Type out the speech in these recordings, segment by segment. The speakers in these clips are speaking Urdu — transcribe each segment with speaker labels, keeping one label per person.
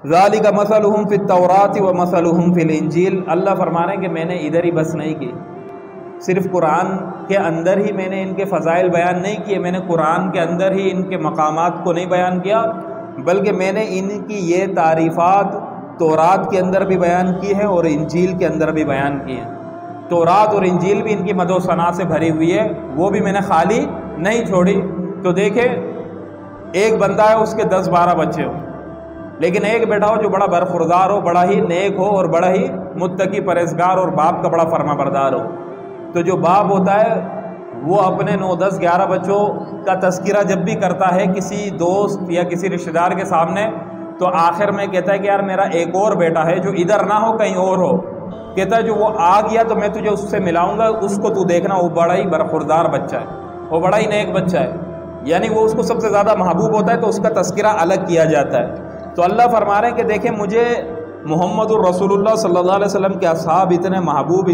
Speaker 1: ذالک مثلہم فی التوراۃ و مثلہم فی الانجیل۔ اللہ فرما رہے ہیں کہ میں نے ادھر ہی بس نہیں کی، صرف قرآن کے اندر ہی میں نے ان کے فضائل بیان نہیں کیے، میں نے قرآن کے اندر ہی ان کے مقامات کو نہیں بیان کیا، بلکہ میں نے ان کی یہ تعریفات تورات کے اندر بھی بیان کی ہے اور انجیل کے اندر بھی بیان کی ہے۔ تورات اور انجیل بھی ان کی مدح و ثنا سے بھری ہوئی ہے، وہ بھی میں نے خالی نہیں چھوڑی۔ تو دیکھیں، ایک بندہ ہے، اس کے 10-12 بچے ہوں، لیکن ایک بیٹا ہو جو بڑا برخوردار ہو، بڑا ہی نیک ہو اور بڑا ہی متقی پرہیزگار اور باپ کا بڑا فرما بردار ہو۔ تو جو باپ ہوتا ہے وہ اپنے 9-10-11 بچوں کا تذکرہ جب بھی کرتا ہے کسی دوست یا کسی رشتہ دار کے سامنے، تو آخر میں کہتا ہے کہ یار میرا ایک اور بیٹا ہے جو ادھر نہ ہو، کہیں اور ہو، کہتا ہے جو وہ آ گیا تو میں تجھے اس سے ملاؤں گا، اس کو تو دیکھنا، وہ بڑا ہی برخوردار بچہ ہے، وہ بڑا ہی نیک بچہ ہے، یعنی وہ اس کو سب سے زیادہ محبوب ہوتا ہے، تو اس کا تذکرہ الگ کیا جاتا ہے۔ تو اللہ فرما رہے ہیں کہ دیکھیں، مجھے محمد الرسول اللہ صلی اللہ علیہ وسلم کے اصحاب اتنے محبوب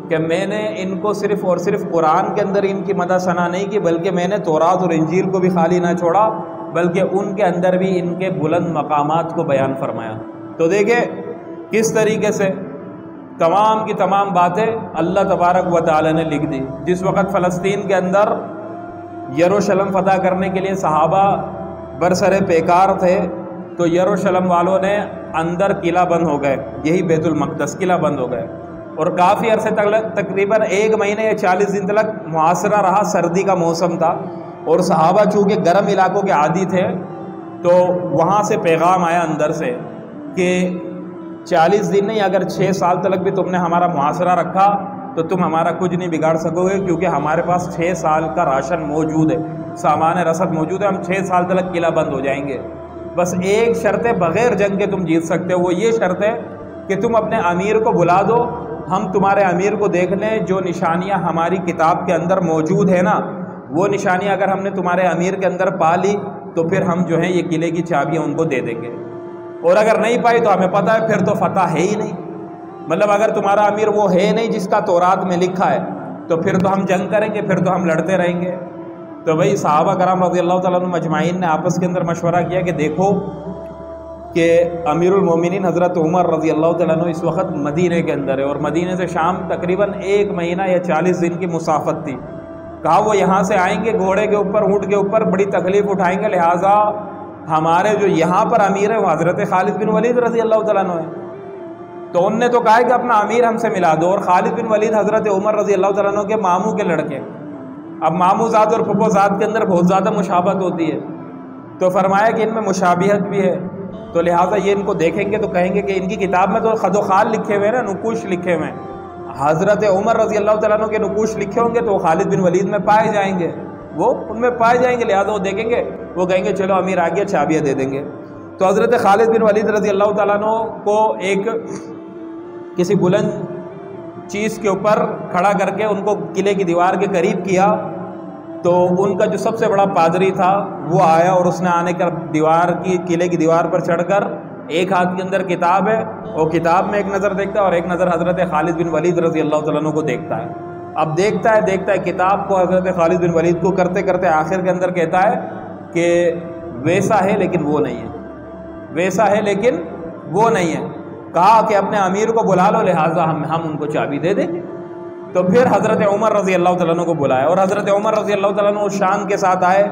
Speaker 1: کہ میں نے ان کو صرف اور صرف قرآن کے اندر ان کی مدح ثنا نہیں کی، بلکہ میں نے تورات اور انجیل کو بھی خالی نہ چھوڑا، بلکہ ان کے اندر بھی ان کے بلند مقامات کو بیان فرمایا۔ تو دیکھیں کس طریقے سے تمام کی تمام باتیں اللہ تبارک و تعالی نے لکھ دی۔ جس وقت فلسطین کے اندر یروشلم فتح کرنے کے لیے صحابہ برسر پیکار تھے، تو یروشلم والوں نے اندر قلعہ بند ہو گئے، یہی بیت المقدس قلعہ بند ہو گئے، اور کافی عرصے تک تقریباً 1 مہینے یا 40 دن تک محاصرہ رہا، سردی کا موسم تھا، اور صحابہ چونکہ گرم علاقوں کے عادی تھے، تو وہاں سے پیغام آیا اندر سے کہ 40 دن نہیں، اگر 6 سال تک بھی تم نے ہمارا محاصرہ رکھا تو تم ہمارا کچھ نہیں بگاڑ سکو گے، کیونکہ ہمارے پاس 6 سال کا راشن موجود ہے، سامان رسد موجود ہے، ہم 6 سال تک قلعہ بند ہو جائیں گے۔ بس ایک شرط ہے، بغیر جنگ کے تم جیت سکتے ہو، وہ یہ شرط ہے کہ تم اپنے امیر کو بلا دو، ہم تمہارے امیر کو دیکھ لیں، جو نشانیاں ہماری کتاب کے اندر موجود ہے نا، وہ نشانیاں اگر ہم نے تمہارے امیر کے اندر پا لی تو پھر ہم جو ہے یہ قلعے کی چابیاں ان کو دے دیں گے، اور اگر نہیں پائی تو ہمیں پتہ ہے پھر تو فتح ہے ہی نہیں، مطلب اگر تمہارا امیر وہ ہے نہیں جس کا تورات میں لکھا ہے، تو پھر تو ہم جنگ کریں گے، پھر تو ہم لڑتے رہیں گے۔ تو بھائی صحابہ کرام رضی اللہ تعالیٰ عنہ مجمعین نے آپس کے اندر مشورہ کیا کہ دیکھو کہ امیر المومنین حضرت عمر رضی اللہ تعالیٰ عنہ اس وقت مدینے کے اندر ہے، اور مدینے سے شام تقریباً 1 مہینہ یا 40 دن کی مسافت تھی۔ کہا وہ یہاں سے آئیں گے گھوڑے کے اوپر، اونٹ کے اوپر، بڑی تکلیف اٹھائیں گے، لہٰذا ہمارے جو یہاں پر امیر ہے وہ حضرت خالد بن ولید رضی اللہ تعالیٰ عنہ ہے۔ تو ان نے تو کہا کہ اپنا امیر ہم سے ملا دو، اور خالد بن ولید حضرت عمر رضی اللہ تعالیٰ عنہ کے ماموں کے لڑکے، اب ماموں ذات اور پھپھو ذات کے اندر بہت زیادہ مشابہت ہوتی ہے، تو فرمایا کہ ان میں مشابہت بھی ہے، تو لہٰذا یہ ان کو دیکھیں گے تو کہیں گے کہ ان کی کتاب میں تو خد و خال لکھے ہوئے ہیں نا، نقوش لکھے ہوئے ہیں، حضرت عمر رضی اللہ تعالیٰ عنہ کے نقوش لکھے ہوں گے تو وہ خالد بن ولید میں پائے جائیں گے، وہ ان میں پائے جائیں گے، لہٰذا وہ دیکھیں گے، وہ کہیں گے چلو امیر آ گیا، چابیاں دے دیں گے۔ تو حضرت خالد بن ولید رضی اللہ تعالیٰ عنہ کو ایک کسی بلند چیز کے اوپر کھڑا کر کے ان کو قلعے کی دیوار کے قریب کیا، تو ان کا جو سب سے بڑا پادری تھا وہ آیا، اور اس نے آنے کر قلعے کی دیوار پر چڑھ کر ایک ہاتھ کے اندر کتاب ہے، اور کتاب میں ایک نظر دیکھتا ہے اور ایک نظر حضرت خالد بن ولید رضی اللہ تعالیٰ عنہ کو دیکھتا ہے۔ اب دیکھتا ہے کتاب کو حضرت خالد بن ولید کو کرتے کرتے آخر کے اندر کہتا ہے کہ ویسا ہے لیکن وہ نہیں ہے، ویسا ہے لیکن وہ نہیں ہے، کہا کہ اپنے امیر کو بلا لو، لہٰذا ہم ان کو چابی دے دیں گے۔ تو پھر حضرت عمر رضی اللہ تعالیٰ عنہ کو بلایا، اور حضرت عمر رضی اللہ تعالیٰ عنہ اس شان کے ساتھ آئے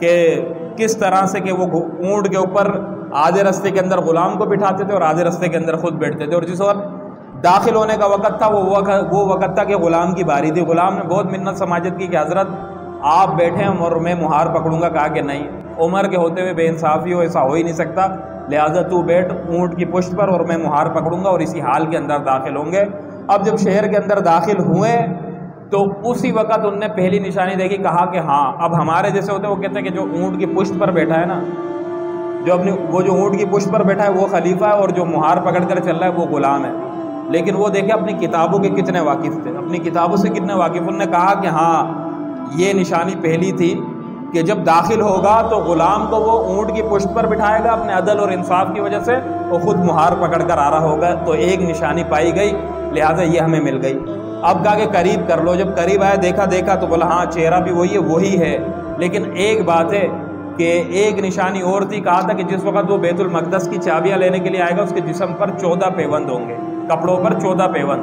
Speaker 1: کہ کس طرح سے کہ وہ اونٹ کے اوپر آدھے رستے کے اندر غلام کو بٹھاتے تھے اور آدھے رستے کے اندر خود بیٹھتے تھے، اور جس وقت داخل ہونے کا وقت تھا وہ وقت تھا کہ غلام کی باری تھی۔ غلام نے بہت منت سماجت کی کہ حضرت آپ بیٹھیں اور میں مہار پکڑوں گا، کہا کہ نہیں، عمر کے ہوتے ہوئے بے انصافی ہو، ایسا ہو ہی نہیں سکتا، لہٰذا تو بیٹھ اونٹ کی پشت پر اور میں مہار پکڑوں گا، اور اسی حال کے اندر داخل ہوں گے۔ اب جب شہر کے اندر داخل ہوئے تو اسی وقت ان نے پہلی نشانی دیکھی، کہا کہ ہاں اب ہمارے جیسے ہوتے ہیں، وہ کہتے ہیں کہ جو اونٹ کی پشت پر بیٹھا ہے نا، وہ جو اونٹ کی پشت پر بیٹھا ہے وہ خلیفہ ہے، اور جو مہار پکڑ کر چل رہا ہے وہ غلام ہے۔ لیکن وہ دیکھیں اپنی کتابوں کے کتنے واقف تھے، اپنی کتابوں سے کتنے واقف۔ انہوں نے کہا کہ ہاں یہ نشانی پہلی تھی کہ جب داخل ہوگا تو غلام کو وہ اونٹ کی پشت پر بٹھائے گا اپنے عدل اور انصاف کی وجہ سے، وہ خود مہار پکڑ کر آ رہا ہوگا، تو ایک نشانی پائی گئی، لہٰذا یہ ہمیں مل گئی۔ اب کہا کہ قریب کر لو، جب قریب آیا دیکھا تو بولا ہاں چہرہ بھی وہی ہے، لیکن ایک بات ہے کہ ایک نشانی اور تھی، کہا تھا کہ جس وقت وہ بیت المقدس کی چابیاں لینے کے لیے آئے گا اس کے جسم پر 14 پیوند ہوں گے، کپڑوں پر 14 پیوند،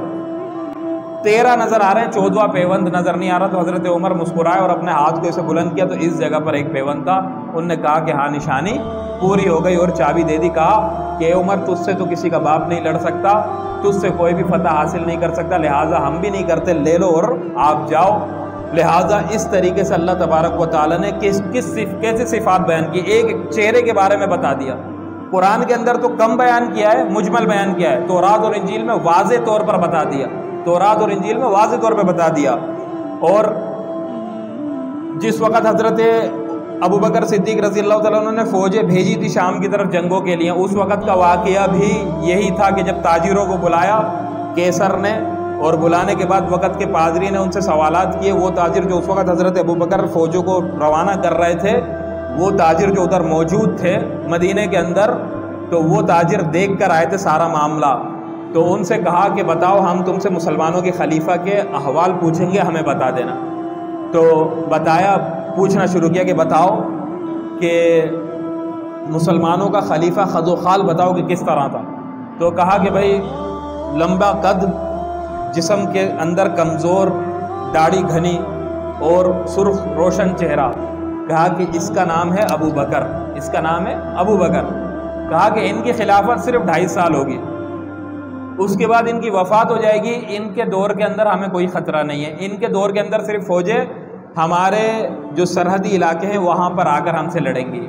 Speaker 1: 13 نظر آ رہے ہیں، 14واں پیوند نظر نہیں آ رہا۔ تو حضرت عمر مسکرائے اور اپنے ہاتھ کو اسے بلند کیا تو اس جگہ پر ایک پیوند تھا۔ انہوں نے کہا کہ ہاں نشانی پوری ہو گئی اور چابی دے دی۔ کہا کہ عمر تجھ سے تو کسی کا باپ نہیں لڑ سکتا، تجھ سے کوئی بھی فتح حاصل نہیں کر سکتا، لہٰذا ہم بھی نہیں کرتے، لے لو اور آپ جاؤ۔ لہٰذا اس طریقے سے اللہ تبارک و تعالیٰ نے کیسے صفات بیان کی، ایک چہرے کے بارے میں بتا دیا۔ قرآن کے اندر تو کم بیان کیا ہے، مجمل بیان کیا ہے، تورات اور انجیل میں واضح طور پر بتا دیا، تورات اور انجیل میں واضح طور پہ بتا دیا۔ اور جس وقت حضرت ابو بکر صدیق رضی اللہ تعالیٰ عنہ نے فوجیں بھیجی تھی شام کی طرف جنگوں کے لیے، اس وقت کا واقعہ بھی یہی تھا کہ جب تاجروں کو بلایا کیسر نے، اور بلانے کے بعد وقت کے پادری نے ان سے سوالات کیے، وہ تاجر جو اس وقت حضرت ابو بکر فوجوں کو روانہ کر رہے تھے، وہ تاجر جو ادھر موجود تھے مدینے کے اندر، تو وہ تاجر دیکھ کر آئے تھے سارا معاملہ، تو ان سے کہا کہ بتاؤ ہم تم سے مسلمانوں کے خلیفہ کے احوال پوچھیں گے، ہمیں بتا دینا۔ تو بتایا، پوچھنا شروع کیا کہ بتاؤ کہ مسلمانوں کا خلیفہ خد و خال بتاؤ کہ کس طرح تھا۔ تو کہا کہ بھائی لمبا قد، جسم کے اندر کمزور، داڑھی گھنی اور سرخ روشن چہرہ۔ کہا کہ اس کا نام ہے ابو بکر، اس کا نام ہے ابو بکر۔ کہا کہ ان کی خلافت صرف 2.5 سال ہوگی، اس کے بعد ان کی وفات ہو جائے گی، ان کے دور کے اندر ہمیں کوئی خطرہ نہیں ہے، ان کے دور کے اندر صرف فوجیں ہمارے جو سرحدی علاقے ہیں وہاں پر آ کر ہم سے لڑیں گی۔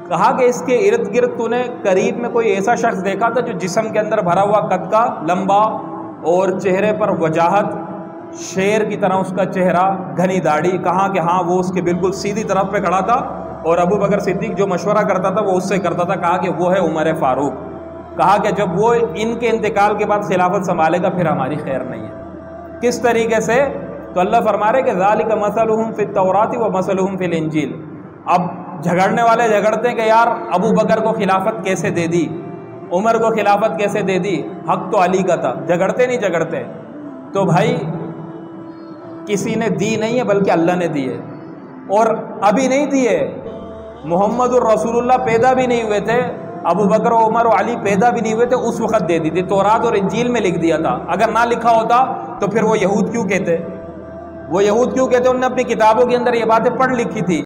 Speaker 1: کہا کہ اس کے ارد گرد تو نے قریب میں کوئی ایسا شخص دیکھا تھا جو جسم کے اندر بھرا ہوا، قد کا لمبا اور چہرے پر وجاہت، شیر کی طرح اس کا چہرہ، گھنی داڑھی؟ کہا کہ ہاں وہ اس کے بالکل سیدھی طرف پہ کھڑا تھا، اور ابو بکر صدیق جو مشورہ کرتا تھا وہ اس سے کرتا تھا۔ کہا کہ وہ ہے عمر فاروق۔ کہا کہ جب وہ ان کے انتقال کے بعد خلافت سنبھالے گا پھر ہماری خیر نہیں ہے۔ کس طریقے سے؟ تو اللہ فرما رہے کہ ذالک مثلہم فی التوراۃ و مثلہم فی الانجیل۔ اب جھگڑنے والے جھگڑتے ہیں کہ یار ابو بکر کو خلافت کیسے دے دی، عمر کو خلافت کیسے دے دی، حق تو علی کا تھا۔ جھگڑتے نہیں جھگڑتے؟ تو بھائی کسی نے دی نہیں ہے بلکہ اللہ نے دی ہے، اور ابھی نہیں دی ہے۔ محمد الرسول اللہ پیدا بھی نہیں ہوئے تھے، ابو بکر و عمر و علی پیدا بھی نہیں ہوئے تھے، اس وقت دے دی تھی۔ تورات اور انجیل میں لکھ دیا تھا، اگر نہ لکھا ہوتا تو پھر وہ یہود کیوں کہتے؟ وہ یہود کیوں کہتے؟ انہوں نے اپنی کتابوں کے اندر یہ باتیں پڑھ لکھی تھی۔